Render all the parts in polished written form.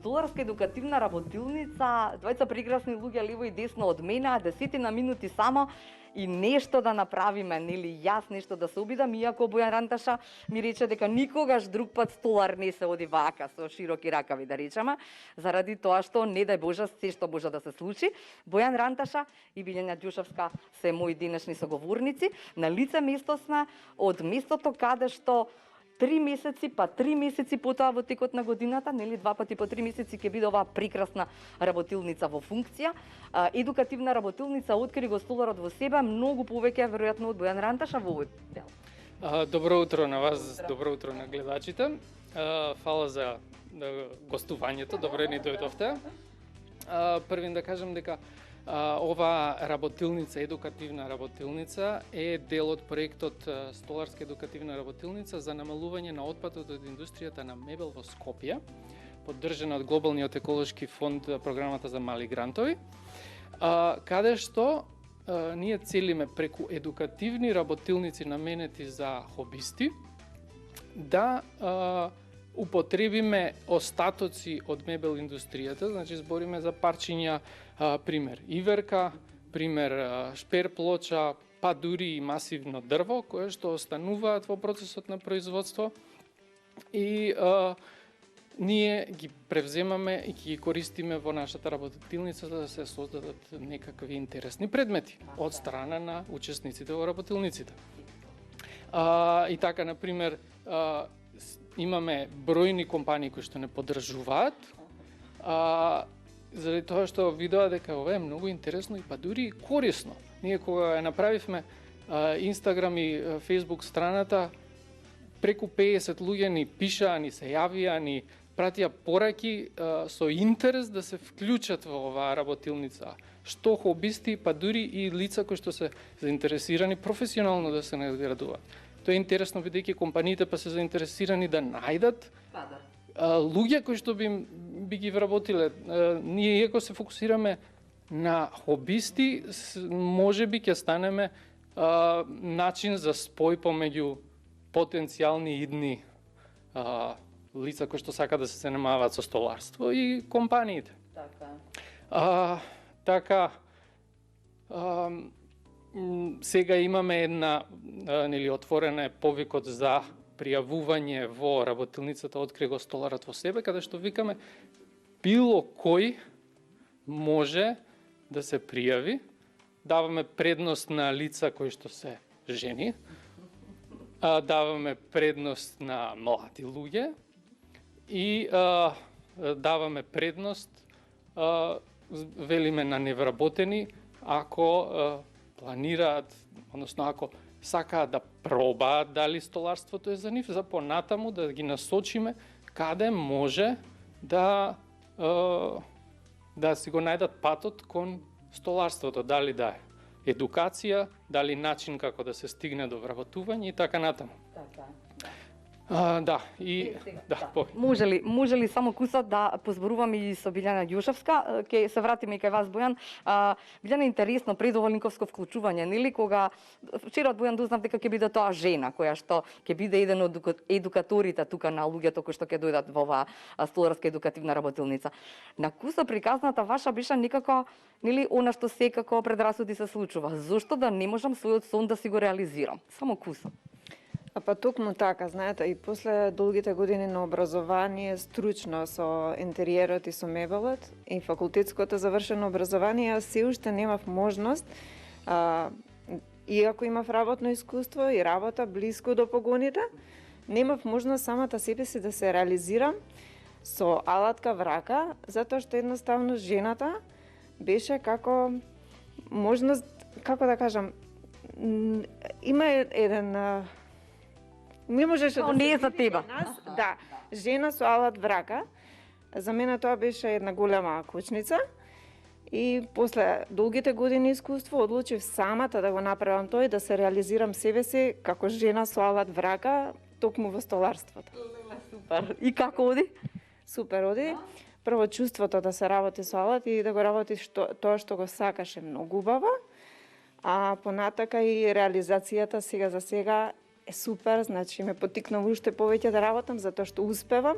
столарска едукативна работилница, двајца прекрасни луѓе лево и десно од мене, 10 минути само и нешто да направиме, нели, јас нешто да се обидам, иако Бојан Ранташа ми рече дека никогаш друг пат столар не се оди вака со широки ракави, да речеме, заради тоа што не дај Боже се што може да се случи. Бојан Ранташа и Билјана Ѓушевска се мои денешни соговорници. На лице место сме од местото каде што 3 месеци, па 3 месеци потоа во текот на годината, нели 2 пати по 3 месеци ќе биде оваа прекрасна работилница во функција. Едукативна работилница откри го столарот во себе, многу повеќе веројатно од Бојан Ранташа во овој дел. Добро утро на вас, добро утро на гледачите. Фала за гостувањето, добро ни дојдовте. Првин да кажам дека ова работилница, едукативна работилница е дел од проектот Столарска едукативна работилница за намалување на отпадот од индустријата на мебел во Скопје, поддржана од Глобалниот еколошки фонд програмата за мали грантови, каде што ние целиме преку едукативни работилници наменети за хобисти да употребиме остатоци од мебел индустријата, значи збориме за парчиња, пример иверка, пример шпер плоча, па дури и масивно дрво, кое што остануваат во процесот на производство и ние ги превземаме и ги користиме во нашата работилница за да се создадат некакви интересни предмети од страна на учесниците во работилниците. И така, например, имаме бројни компании кои што не поддржуваат, заради тоа што видоа дека ова е многу интересно и па дури и корисно. Ние кога ја направивме Инстаграм и Фејсбук страната, преку 50 луѓе ни пишаа, ни се јавија, ни пратија пораки со интерес да се вклучат во оваа работилница. Што хобисти, па дури и лица кои што се заинтересирани професионално да се надградуваат. Тоа е интересно бидејќи компаниите па се заинтересирани да најдат луѓе кои што би ги вработиле. Ние иако се фокусираме на хобисти, можеби ќе станеме начин за спој помеѓу потенцијални идни лица кои што сака да се занимаваат со столарство и компаниите. Така, сега имаме една, нели, отворена е повикот за пријавување во работилницата Откри го столарот во себе, каде што викаме било кој може да се пријави, даваме предност на лица кои што се жени, даваме предност на млади луѓе и даваме предност, велиме, на невработени, ако планираат, односно ако сакаат да пробаат дали столарството е за нив, за понатаму да ги насочиме каде може да си го најдат патот кон столарството, дали да е едукација, дали начин како да се стигне до вработување и така натаму. Да, и може ли само кусот да позборуваме и со Билјана Ѓушевска, ќе се вратиме и кај вас, Бојан. Билјана, интересно предоволниковско вклучување, нели, кога вчера од Бојан дознав дека ќе биде тоа жена која што ќе биде еден од едукаторите тука на луѓето кои што ќе дојдат во оваа столарска едукативна работилница. На кусо приказната ваша беше некако, нели, она што секако предрасуди се случува. Зошто да не можам својот сон да си го реализирам? Само кусо. Па токму така, знаете, и после долгите години на образование стручно со интериерот и со мебелот и факултетското завршено образование, јас се уште немав можност, иако имав работно искуство и работа близко до погоните, немав можност самата себе си да се реализирам со алатка в рака, затоа што едноставно жената беше како можност, како да кажам, има еден не можеше да не е за тебе. Да, жена со алат в рака. За мене тоа беше една голема кучница. И после долгите години искуство одлучив самата да го направам тој, да се реализирам себе си како жена со алат в рака, токму во столарството. Супер. И како оди? Супер оди. Прво чувството да се работи со алат и да го работи тоа што го сакаше многу убаво. А понатака и реализацијата сега за сега е супер, значи ме потикнува уште повеќе да работам затоа што успевам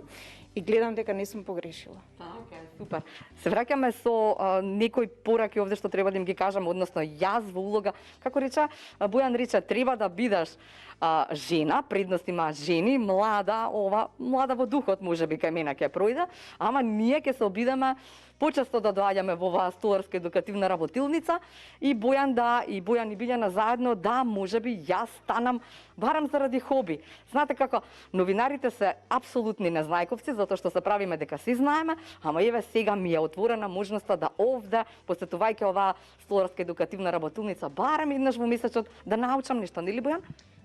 и гледам дека не сум погрешила. Така е, супер. Се враќаме со некои пораки овде што треба да им ги кажам, односно јас во улога, како рече, Бојан рече, треба да бидеш жена, предност има жени, млада, млада во духот, можеби кај мене ќе пројде, ама ние ќе се обидеме почесто да доаѓаме во оваа столарска едукативна работилница и Бојан и Билјана заедно да можеби јас станам барам заради хоби. Знаете како, новинарите се апсолутни незнајковци затоа што се правиме дека си знаеме, ама еве сега ми е отворена можноста да овде, посетувајќи оваа столарска едукативна работилница, барем еднаш во месецот да научам нешто, нели Бојан?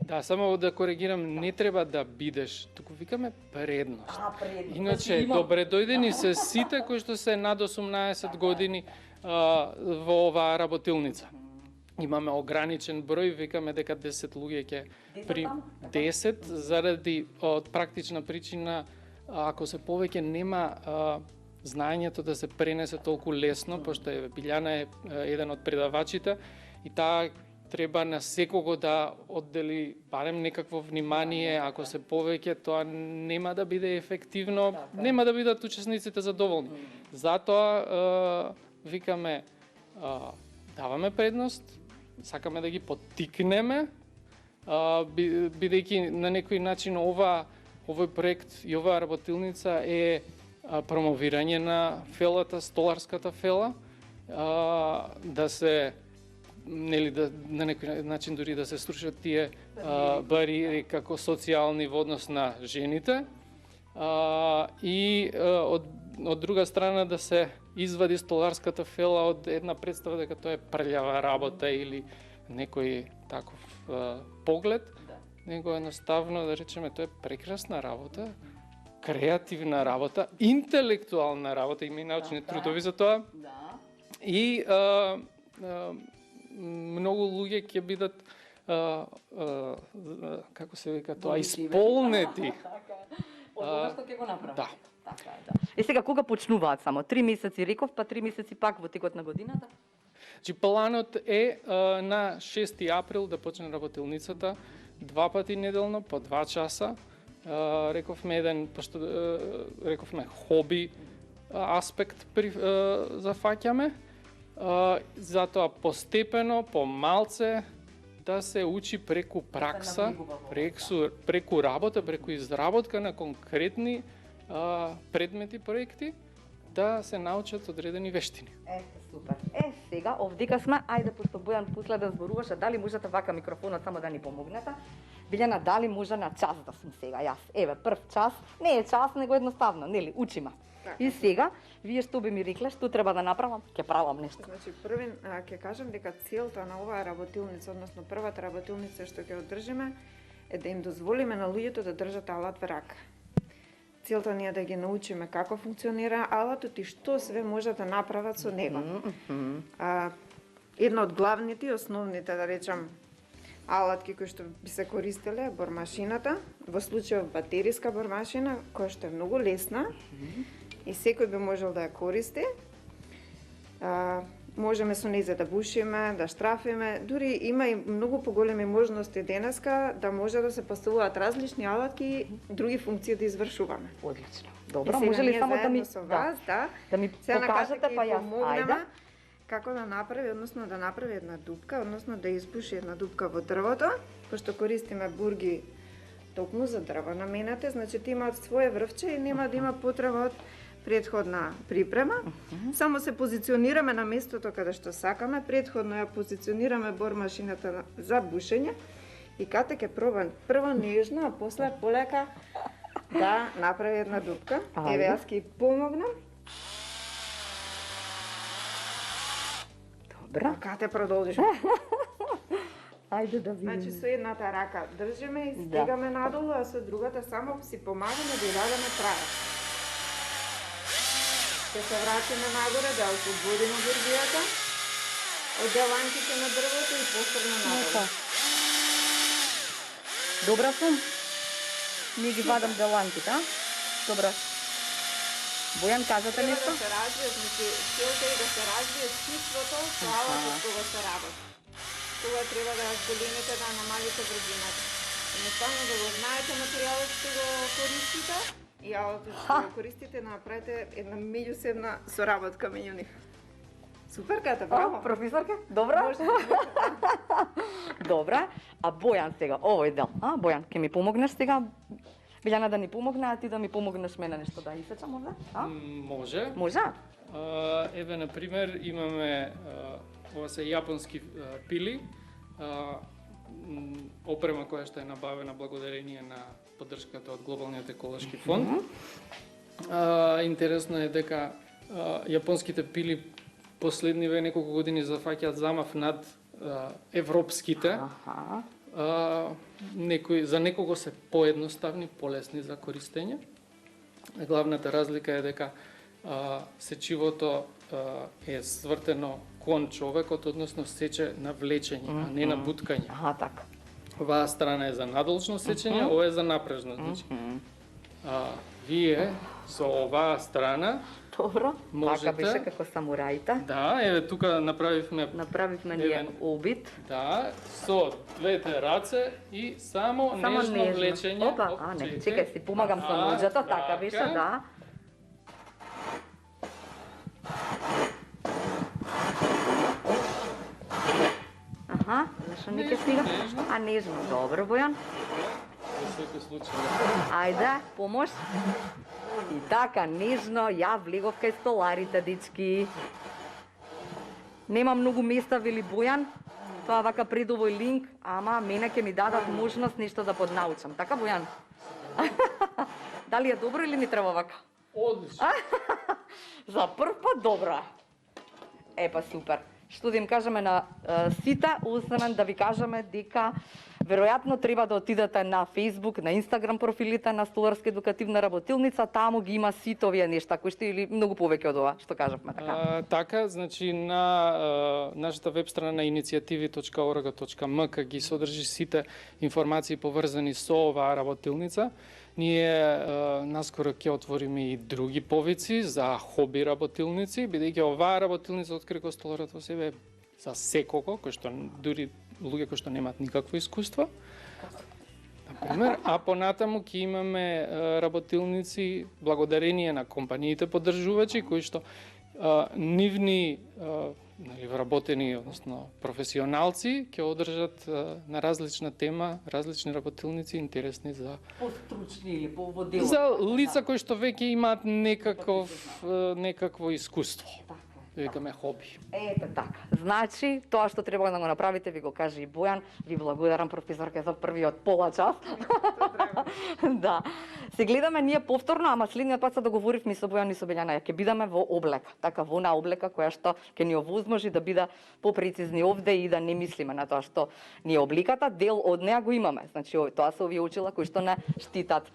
Да, само да коригирам, не треба да бидеш, туку викаме предност. Предност. Иначе, добре дојдени се сите кои што се над 18 години во оваа работилница. Имаме ограничен број, викаме дека 10 луѓе ќе 10 заради од практична причина, ако се повеќе нема знаењето да се пренесе толку лесно, пошто Билјана е еден од предавачите и таа треба на секого да оддели барем некакво внимание, ако се повеќе тоа нема да биде ефективно, нема да бидат учесниците задоволни. Затоа викаме даваме предност, сакаме да ги поттикнеме, бидејќи на некој начин овој проект и оваа работилница е промовирање на фелата, столарската фела, да се нели да на некој начин дури да се струшат тие бариери како социјални во однос на жените и од друга страна да се извади столарската фела од една представа дека тоа е прљава работа или некој таков поглед, него едноставно да речеме тоа е прекрасна работа, креативна работа, интелектуална работа, има и научни трудови за тоа. И многу луѓе ќе бидат како се вика тоа, исполнети. Од ова што ќе го направи. Да. Така е, да. И сега кога почнуваат само? 3 месеци реков, па 3 месеци пак во текот на годината? Значи планот е на 6 април да почне работилницата 2 пати неделно по 2 часа. Рековме еден, пошто рековме хоби аспект зафаќаме. Затоа постепено, помалце да се учи преку пракса, преку работа, преку изработка на конкретни предмети, проекти, да се научат одредени вештини. Супер. Сега, овдека сме, ајде, пошто Бојан последен зборуваше, дали можете вака микрофонот само да ни помогнете? Билјана, дали може на час да сум сега јас? Еве, прв час, не е час, него едноставно, нели, учиме. И сега, вие што би ми рекле, што треба да направам? Ќе правам нешто. Значи, првин, ќе кажам дека целта на оваа работилница, односно првата работилница што ќе одржиме, е да им дозволиме на луѓето да држат алат во рака. Целта ни е да ги научиме како функционира алатот и што све може да направат со него. Една од главните и основните, да речам, алатки кои што би се користеле е бормашината, во случајов батериска бормашина, која што е многу лесна и секој би можел да ја користи. Можеме со нејзе да бушиме, да штрафиме, дури има и многу поголеми можности денеска да може да се поставуваат различни алатки, други функции да извршуваме. Одлично. Добро, може ли само да ми да ми покажете па јас ајде како да направи, односно да направи една дупка, односно да избуши една дупка во дрвото, пошто користиме бурги токму за дрво наменете, значи ти имаат своје врвче и нема да има потреба од претходна припрема. Само се позиционираме на местото каде што сакаме, претходно ја позиционираме бормашината за бушење и кате ќе пробам прво нежно, а после полека да направи една дупка. Еве јас ќе помогнам. Добра. Кате продолжиш. Ајде да видиме. Значи со едната рака држиме и стегаме надолу, а со другата само си помагаме да радаме правец. Ќе се вратиме нагоре да ослободиме бургијата од деланките на дрвото и повторно надолу. Добра сум. Ние ги вадам деланките, а? Добра. Бојан, кажете нешто? Да се развие, значи, целта е да се развие чувството со алатот кога се работи. Тоа треба да големите, да намалите врзината. Едноставно да го знаете материјалот што го користите И алото што го користите, направите една меѓусебна соработка меѓу нив. Супер, Ката, браво! Професорке, добра? Добра. А Бојан сега, овој дел. Бојан, ќе ми помогнеш сега? Билјана да ни помогне, а ти да ми помогнеш мене нешто да исечам овде? Може. Може? Еве, на пример, имаме ова се јапонски пили, опрема која што е набавена благодарение на поддршката од Глобалниот еколошки фонд. Интересно е дека јапонските пили последниве неколку години зафаќаат замав над европските. За некого се поедноставни, полесни за користење. Главната разлика е дека сечивото е свртено кон човекот, односно сече на влечење, а не на буткање. Така. Оваа страна е за надолжно сечење, ова е за напрежно. Значи, вие со оваа страна Добро, можете... така беше како самураите. Да, еве тука направивме ние обид. Да, со двете раце и само нежно влечење. Опа, не, чекај, си помагам со ноđата, така беше, да. Нешто не ќе стига? Нежно, добро, Бојан. Во секој случај. Ајде, помош. И така, нежно, ја влегов кај столарите, дечки. Нема многу места, вели Бојан. Тоа вака пред овој линк, ама мене ќе ми дадат можност нешто да поднаучам. Така, Бојан? Дали е добро или не треба вака? Одлично. За прв пат добро е. Епа, супер. Што да им кажеме на сите, освен да ви кажеме дека веројатно треба да отидете на Facebook, на Instagram профилите на Столарска едукативна работилница, таму ги има сите овие нешта, кои што или многу повеќе од ова, што кажавме, така? Така, значи на нашата веб страна iniciativi.org.mk ги содржи сите информации поврзани со оваа работилница. Ние наскоро ќе отвориме и други повици за хоби работилници, бидејќи оваа работилница открива столарот во себе за секого, кој што дури луѓе кои што немаат никакво искуство. Например, а понатаму ќе имаме работилници благодарение на компаниите поддржувачи кои што нивни вработени, односно професионалци ќе одржат на различна тема, различни работилници интересни за постручни или поводело. За лица кои што веќе имаат некакво искуство. Викаме хоби. Ете така. Значи, тоа што треба да го направите, ви го каже и Бојан. Ви благодарам, професорке, за првиот пола час. Да. Се гледаме ние повторно, ама следниот пат се договоривме со Бојан и со Белјана, ќе бидеме во облека. Така, во на облека која што ќе ни овозможи да биде попрецизни овде и да не мислиме на тоа што ни е обликата. Дел од неа го имаме. Значи, тоа се овие очила кои што не штитат